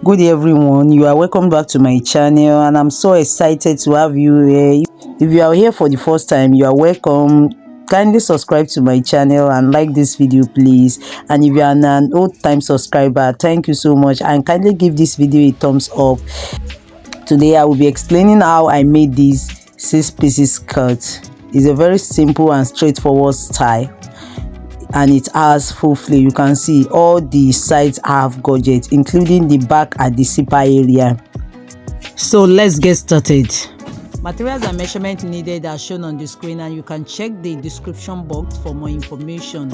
Good day everyone, you are welcome back to my channel and I'm so excited to have you here. If you are here for the first time, you are welcome. Kindly subscribe to my channel and like this video please, and if you are an old time subscriber, thank you so much, and kindly give this video a thumbs up. Today I will be explaining how I made this 6-piece skirt. It's a very simple and straightforward style and it has full flare. You can see all the sides have gorget, including the back and the zipper area. So let's get started. Materials and measurements needed are shown on the screen, and you can check the description box for more information.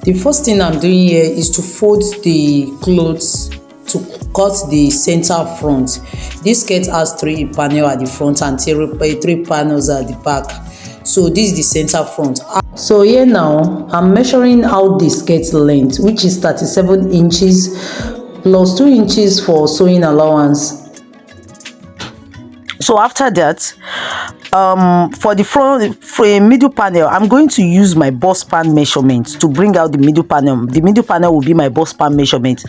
The first thing I'm doing here is to fold the clothes to cut the center front. This skirt has 3 panels at the front and 3 panels at the back. So this is the center front. So here now I'm measuring out the skirt length, which is 37 inches plus 2 inches for sewing allowance. So after that, for the front, for a middle panel, I'm going to use my bust pan measurement to bring out the middle panel. The middle panel will be my bust pan measurement.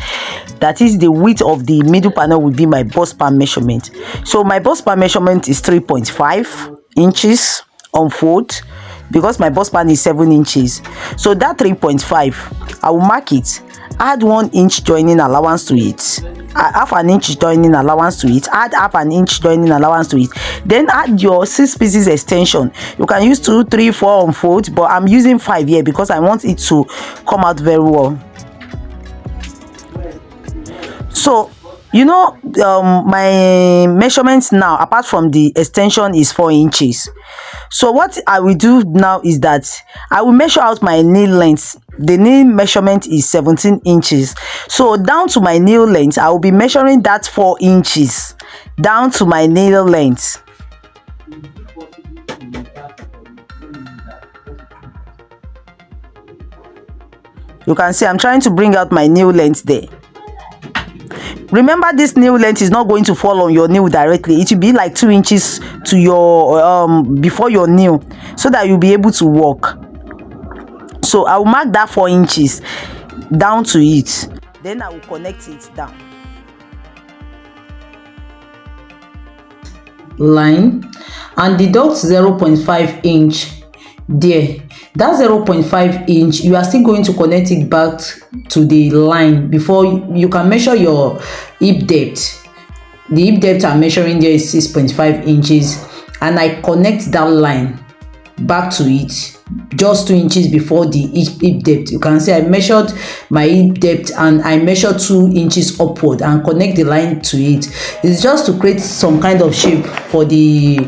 That is, the width of the middle panel will be my bust pan measurement. So my bust pan measurement is 3.5 inches on fold, because my bust pan is 7 inches. So that 3.5, I will mark it, add 1 inch joining allowance to it, half an inch joining allowance to it, add half an inch joining allowance to it, then add your 6 pieces extension. You can use 2, 3, 4 on fold, but I'm using 5 here because I want it to come out very well. So you know, my measurements now, apart from the extension, is 4 inches. So what I will do now is that I will measure out my nail length. The nail measurement is 17 inches. So down to my nail length, I will be measuring that 4 inches down to my nail length. You can see I'm trying to bring out my nail length there. Remember, this nail length is not going to fall on your nail directly. It will be like 2 inches to your before your nail, so that you'll be able to walk. So I will mark that 4 inches down to it, then I will connect it down. Line and deduct 0.5 inch there. That 0.5 inch, you are still going to connect it back to the line before you can measure your hip depth. The hip depth I'm measuring there is 6.5 inches, and I connect that line back to it just 2 inches before the hip depth. You can see I measured my hip depth and I measured 2 inches upward and connect the line to it. It's just to create some kind of shape for the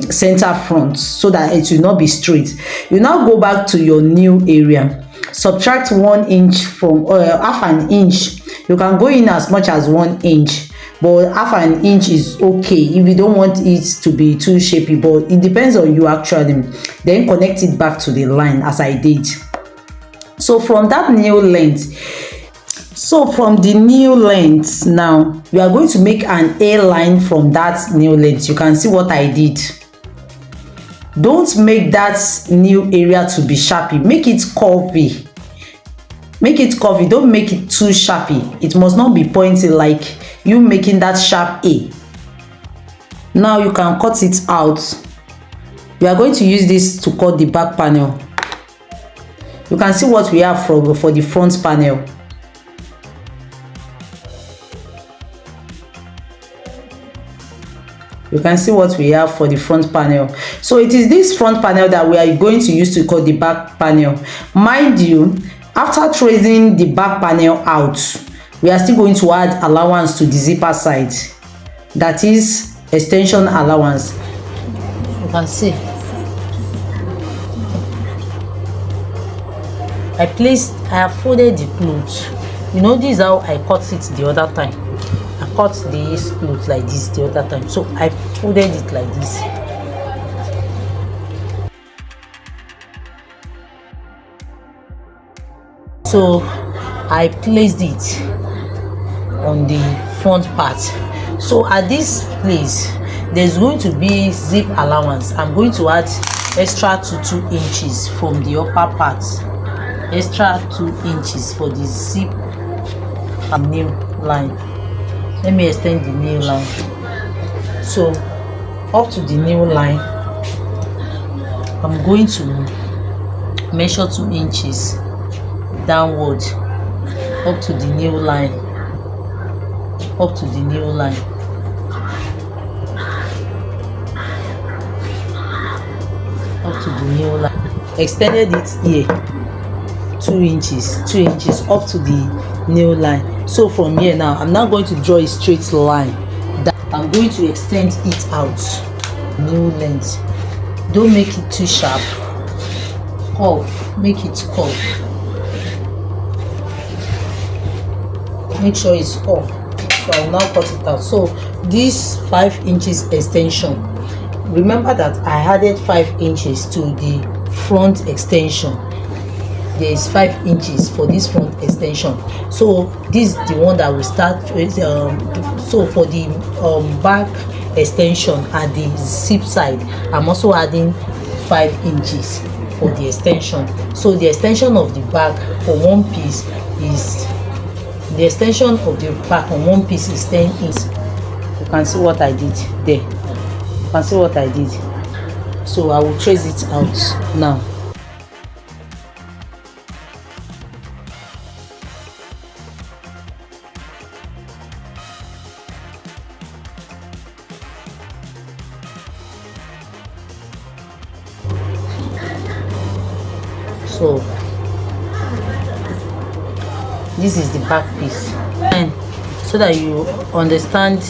center front so that it will not be straight. You now go back to your new area, subtract 1 inch from half an inch. You can go in as much as 1 inch, but half an inch is okay if you don't want it to be too shapy, but it depends on you actually. Then connect it back to the line as I did. So from that nail length, now we are going to make an A line from that nail length. You can see what I did. Don't make that new area to be sharpy, make it curvy. Make it curvy, don't make it too sharpy. It must not be pointy like you making that sharp A. Now you can cut it out. We are going to use this to cut the back panel. You can see what we have for the front panel. You can see what we have for the front panel. So it is this front panel that we are going to use to cut the back panel. Mind you, after tracing the back panel out, we are still going to add allowance to the zipper side, that is extension allowance. You can see I have folded the clothes. You know, this is how I cut it the other time. I cut this clothes like this the other time, so I folded it like this. So I placed it on the front part. So at this place there's going to be zip allowance. I'm going to add extra 2 inches from the upper part, extra 2 inches for the zip nail line. Let me extend the nail line. So up to the nail line, I'm going to measure 2 inches downward up to the nail line, up to the nail line. Up to the nail line. Extended it here 2 inches up to the nail line. So from here now, I'm now going to draw a straight line that I'm going to extend it out. Nail length. Don't make it too sharp. Curve. Make it curve. Make sure it's off. So I will now cut it out. So this 5 inches extension, remember that I added 5 inches to the front extension. There is 5 inches for this front extension. So this is the one that will start with. So for the back extension at the zip side, I'm also adding 5 inches for the extension. So the extension of the back for one piece is, the extension of the back on one piece is 10 inches. You can see what I did there. You can see what I did. So I will trace it out now. So this is the back piece, and so that you understand,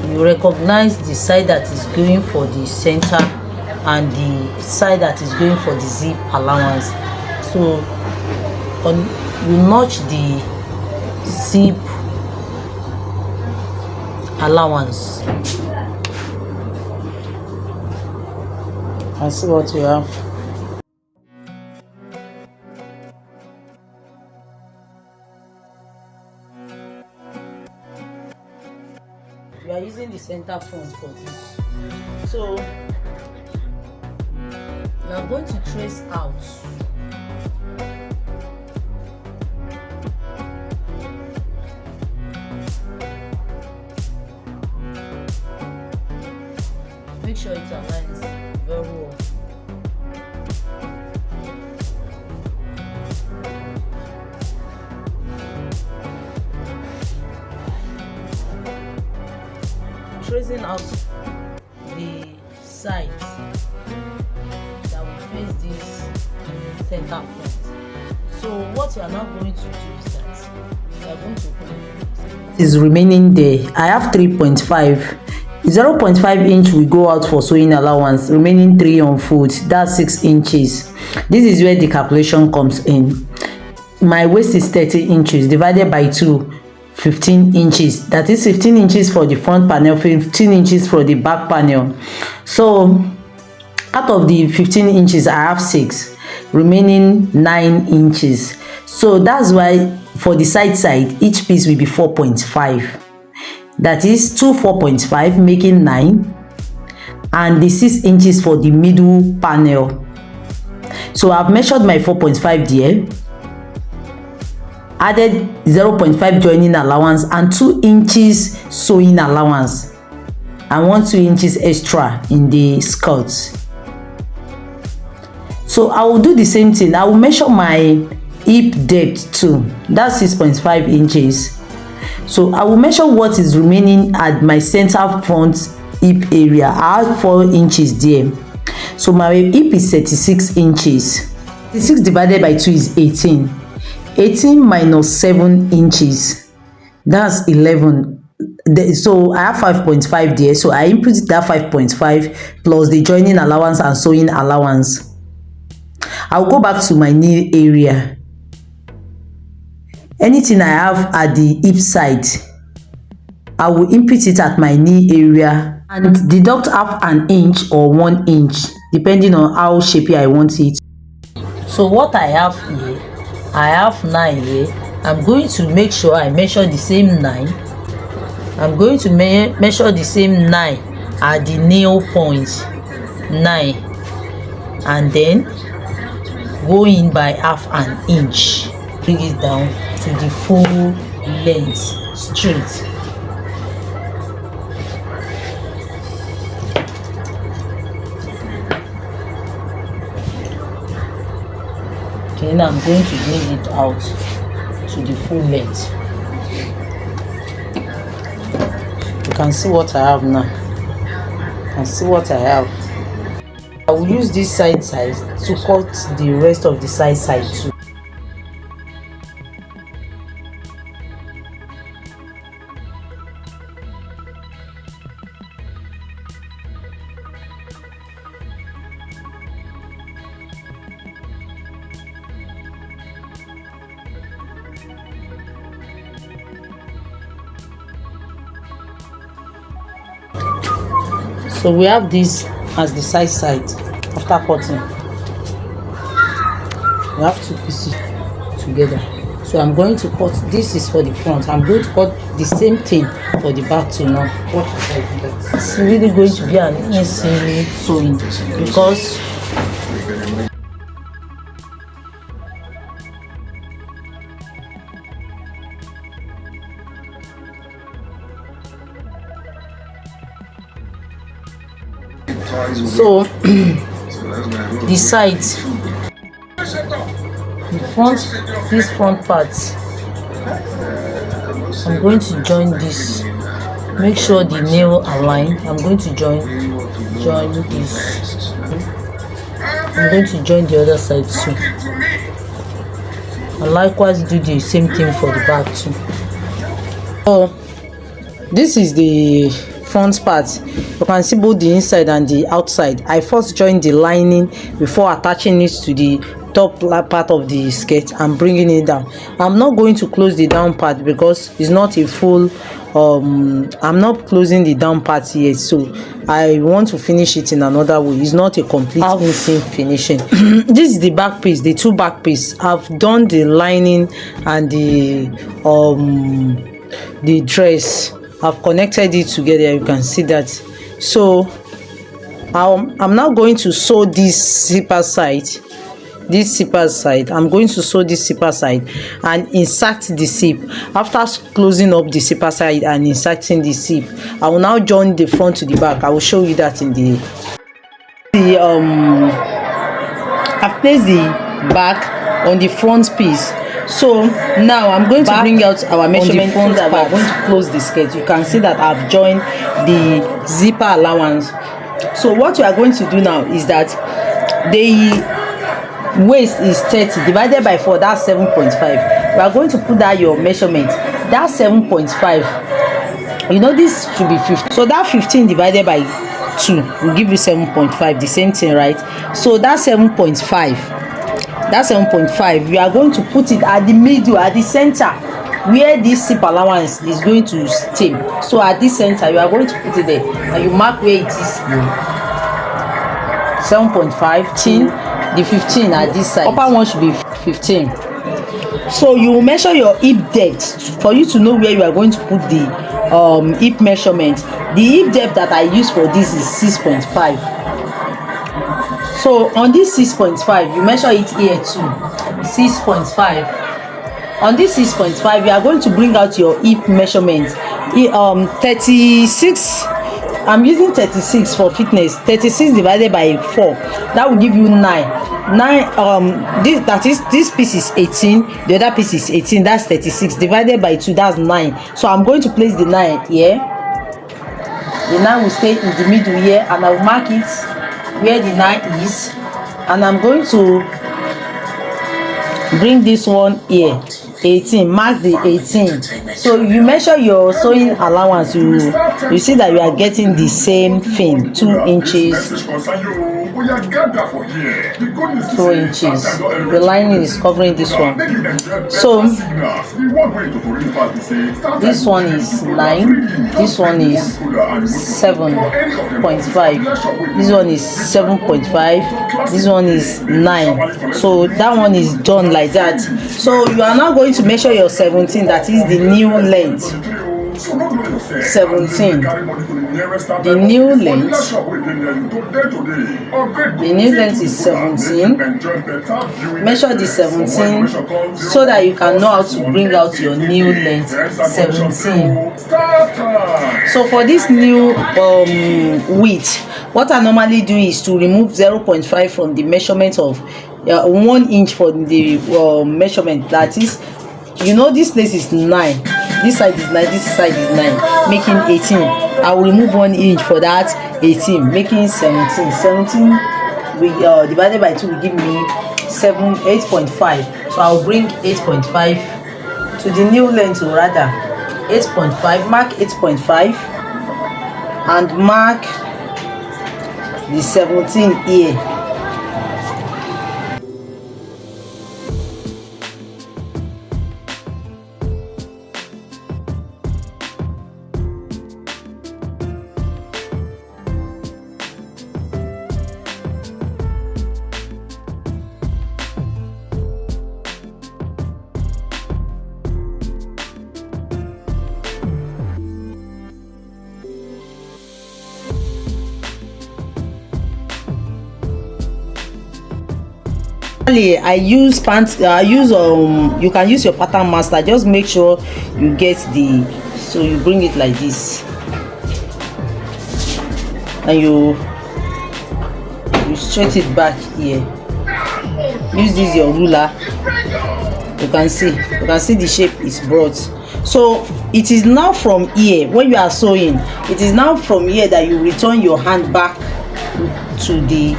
you recognize the side that is going for the center and the side that is going for the zip allowance. So you notch the zip allowance and see what you have. We are using the center front for this. So we are going to trace out. Make sure it aligns very well. Tracing out the sides that will face this center front. So what you are now going to do is that you are going to is remaining there. I have 3.5. 0.5 inch will go out for sewing allowance, remaining 3 on foot. That's 6 inches. This is where the calculation comes in. My waist is 30 inches divided by 2. 15 inches. That is 15 inches for the front panel, 15 inches for the back panel. So out of the 15 inches, I have 6, remaining 9 inches. So that's why for the side, each piece will be 4.5. That is 2 4.5, making 9, and the 6 inches for the middle panel. So I've measured my 4.5 there, added 0.5 joining allowance and 2 inches sewing allowance, and 2 inches extra in the skirts. So I will do the same thing. I will measure my hip depth too. That's 6.5 inches. So I will measure what is remaining at my center front hip area. I have 4 inches there. So my hip is 36 inches. 36 divided by 2 is 18. 18 minus 7 inches, that's 11. So I have 5.5 there, so I input that 5.5 plus the joining allowance and sewing allowance. I'll go back to my knee area. Anything I have at the hip side, I will input it at my knee area and deduct half an inch or 1 inch depending on how shapy I want it. So what I have here, I have 9 here. I'm going to make sure I measure the same 9. I'm going to measure the same 9 at the nail point, 9, and then go in by half an inch. Bring it down to the full length straight. Okay, now I'm going to bring it out to the full length. You can see what I have now. You can see what I have. I will use this side to cut the rest of the side too. So we have this as the side after cutting. We have two pieces together. So I'm going to cut, this is for the front. I'm going to cut the same thing for the back too now. Watch how I do that. It's really going to be an easy sewing because so the sides, the front, this front part, I'm going to join this. Make sure the nail align. I'm going to join this. I'm going to join the other side too, and likewise do the same thing for the back too. So this is the front part. You can see both the inside and the outside. I first joined the lining before attaching it to the top part of the skirt and bringing it down. I'm not going to close the down part because it's not a full I'm not closing the down part yet, so I want to finish it in another way. It's not a complete inseam finishing. This is the back piece, the two back piece. I've done the lining and the dress. I've connected it together. You can see that. So I'm now going to sew this zipper side. I'm going to sew this zipper side and insert the zip. After closing up the zipper side and inserting the zip, I will now join the front to the back. I will show you that in the I've placed the back on the front piece. So now I'm going to bring out our measurement front that we're going to close the skirt. You can see that I've joined the zipper allowance. So what we are going to do now is that the waist is 30 divided by 4, that's 7.5. We are going to put that your measurement, that's 7.5. You know, this should be 15, so that 15 divided by 2 will give you 7.5, the same thing, right? So that's 7.5. That's 7.5. You are going to put it at the middle, at the center, where this zip allowance is going to stay. So at this center, you are going to put it there, and you mark where it is. 7.5. The 15 at this side. Upper one should be 15. So you will measure your hip depth for you to know where you are going to put the hip measurement. The hip depth that I use for this is 6.5. So on this 6.5, you measure it here too. 6.5. On this 6.5, you are going to bring out your hip measurement. 36. I'm using 36 for fitness. 36 divided by 4, that will give you 9. This piece is 18, the other piece is 18, that's 36 divided by 2, that's 9. So I'm going to place the 9 here. The 9 will stay in the middle here, and I will mark it where the 9 is, and I'm going to bring this one here. 18, mark the 18. So you measure your sewing allowance, you see that you are getting the same thing, 2 inches. 2 inches. The lining is covering this one. So this one is 9, this one is 7.5, this one is 7.5, this one is 9. So that one is done like that. So you are now going to measure your 17, that is the new length. 17. The new length. The new length is 17. Measure the 17 so that you can know how to bring out your new length. 17. So for this new width, what I normally do is to remove 0.5 from the measurement of 1 inch for the measurement. That is, you know, this place is 9, this side is 9, this side is 9, making 18. I will remove 1 inch for that, 18, making 17. 17 divided by 2 will give me 8.5. So I'll bring 8.5 to the new length, or rather 8.5. Mark 8.5 and mark the 17 here. I use pants. You can use your pattern master. Just make sure you get the, so you bring it like this and you straight it back here. Use this your ruler. You can see the shape is broad. So it is now from here, when you are sewing, it is now from here that you return your hand back to the,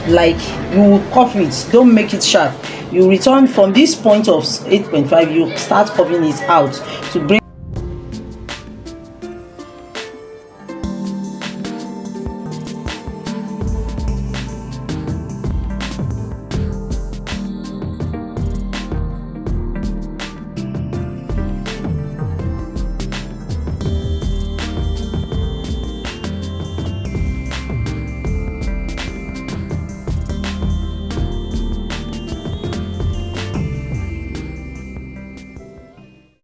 like, you will curve it, don't make it sharp. You return from this point of 8.5, you start curving it out to bring